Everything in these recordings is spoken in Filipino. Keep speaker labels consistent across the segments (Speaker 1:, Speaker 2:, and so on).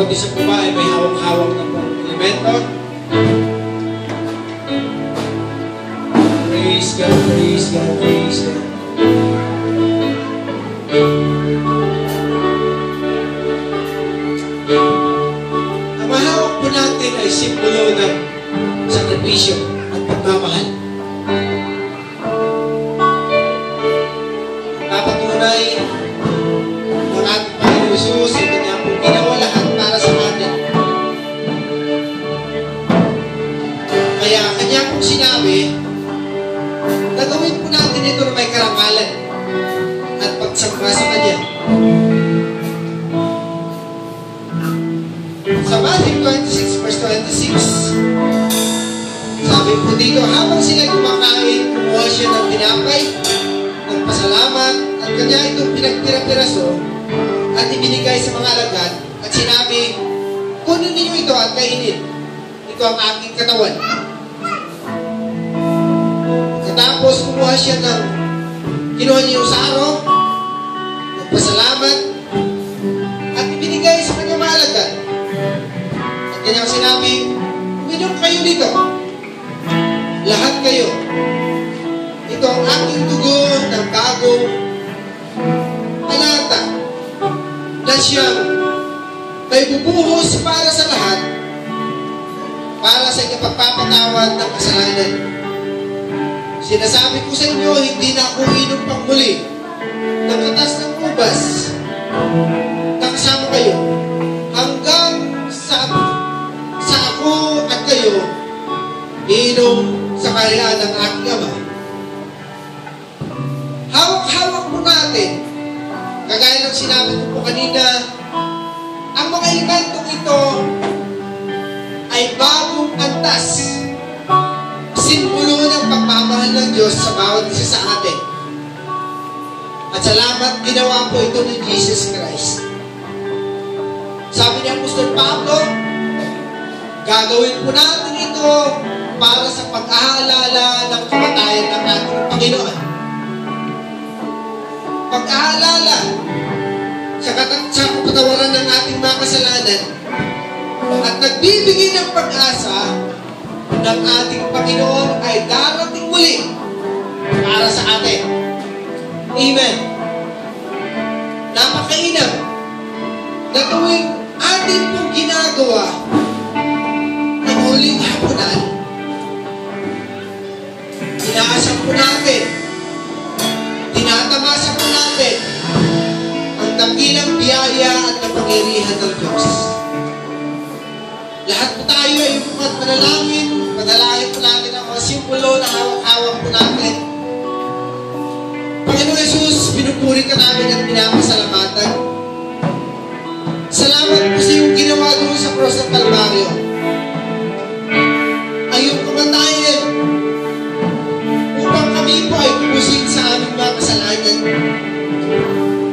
Speaker 1: bawat isang babae may hawak-hawak na pong elemento. Praise God, praise God, praise God. Ang mahawak po natin ay simbolo ng sakripisyo at pagmamahal. Papatunay ng ating Panginoon Jesus ay kanya po ginawa lahat para sa atin. Kaya kanya pong sinabi, gagawin po natin ito na may karangalan at pagsamba sa kanya. Sa Matthew 26 verse 26, sabi po dito, habang sila kumakain, kumuha siya ng tinapay, nagpasalamat, at kanya itong pinagpira-piraso at ibinigay sa mga alagad at sinabi, kunin ninyo ito at kainin. Ito ang aking katawan. Tapos kumuha siya ng kinuha niya yung saro, nagpasalamat, at ibinigay sa kanyang mga alagad. At kanyang sinabi, uminom kayo dito. Lahat kayo. Ito ang aking dugo ng bagong talata na siyang may bubuhos para sa lahat, para sa ikapagpapatawad ng kasalanan. Sinasabi ko sa inyo, hindi na ako inom pang muli ng katas ng ubas na kasama kayo hanggang sa ako at kayo inom sa kaharian ng aking Ama. Hawak-hawak po natin, kagaya ng sinabi ko po kanina, ang mga elementong ito ay bagong antas, simbolo ng pagmamahal ng Diyos sa bawat isa sa atin. At salamat ginawa po ito ni Jesus Christ. Sabi ni Apostol Pablo, gagawin po natin ito para sa pag-aalala ng kamatayan ng ating Panginoon. Pag-aalala sa kapatawaran ng ating mga kasalanan at nagbibigay ng pag-asa ng ating Panginoon ay darating muli para sa atin. Amen. Napakainam na tuwing atin pong ginagawa ng huling hapunan, inaasam po natin, tinatamasa po natin ang dakilang biyaya at kapangyarihan ng Diyos. Lahat po tayo ay manalangin, panalangin po natin ang mga simbolo na hawak-hawak po natin. Panginoon Jesus, pinupuri ka namin at pinapasalamatan. Salamat po sa iyong ginawa doon sa cross ng Kalbaryo. Ang iyong kamatayan upang kami po ay kubusin sa aming mga kasalanan.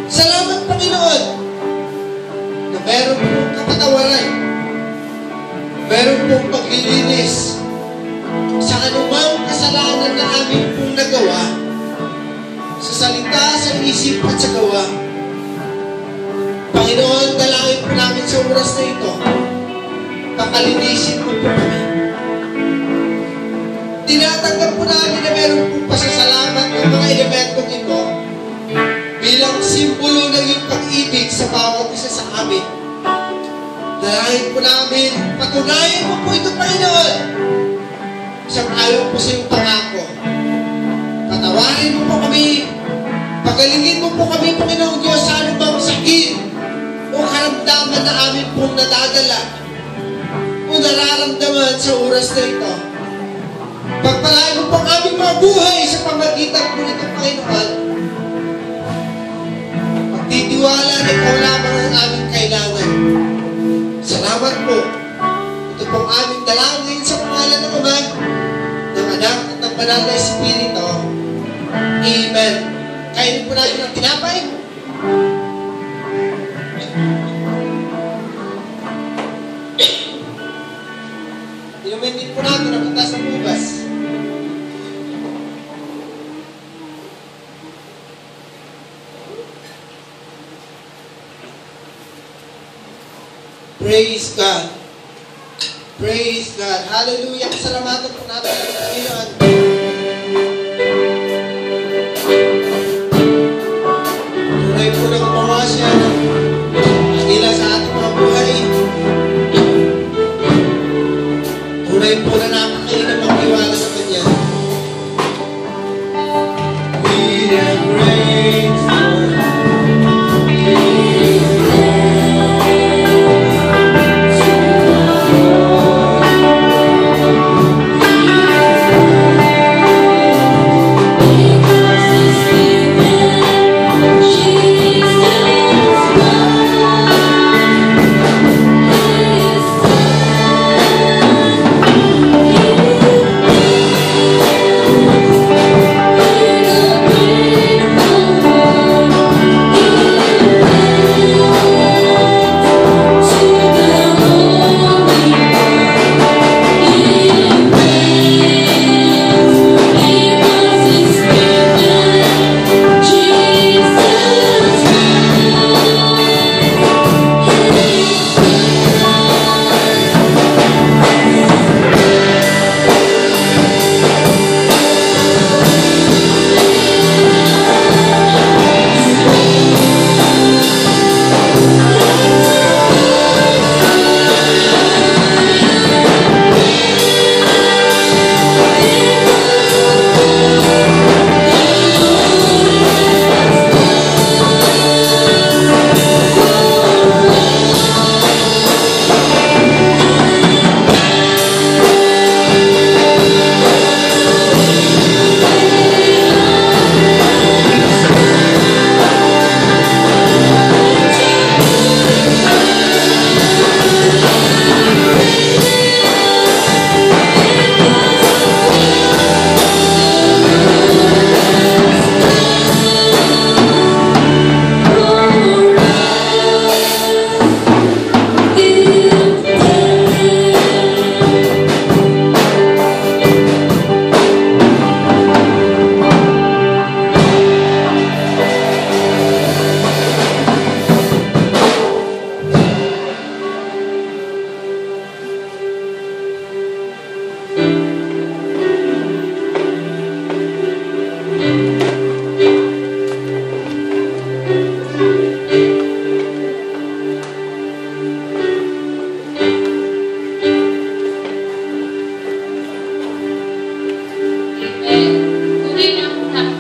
Speaker 1: Salamat, Panginoon, na meron pong kapatawaran, meron pong paglilinis sa anumang kasalanan na amin pong nagawa, sa salita, sa isip at sa gawa. Panginoon, dalangin po namin sa oras na ito, pakalinisin mo po kami. Tinatanggap po namin na meron pong pasasalamat ng mga elementong ito bilang simbolo ng iyong pag-ibig sa bawat isa sa amin. Dalangin po namin, patunayan mo po ito, Panginoon. Sang-ayon po sa iyong pangako. Patawarin mo po kami, pagalingin mo po kami, Panginoong Diyos, sa anumang sakit o karamdaman na amin pong nadadala o nararamdaman sa oras na ito. Pagpalain mo po ang aming mga buhay sa pamagitan po nito, Panginoon. Pagtitiwala na ikaw lamang ang aming kailangan. Salamat po. Ito pong aming dalangin sa pangalan ng Ama, ng Anak at ng Banal na Espiritu. Amen. Kainin po natin ang tinapay. Inumin din po natin ang katas ng ubas. Praise God. Praise God. Hallelujah. Salamatan po natin ang Panginoon. Tunay po na gumawa siya ng ilan sa ating mga buhay. Tunay po na napakainam ang tiwala sa Kanya. We are grateful.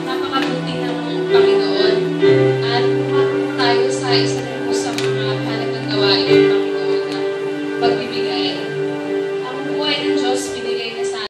Speaker 2: Napakabuti ng Panginoon at tayo sa isa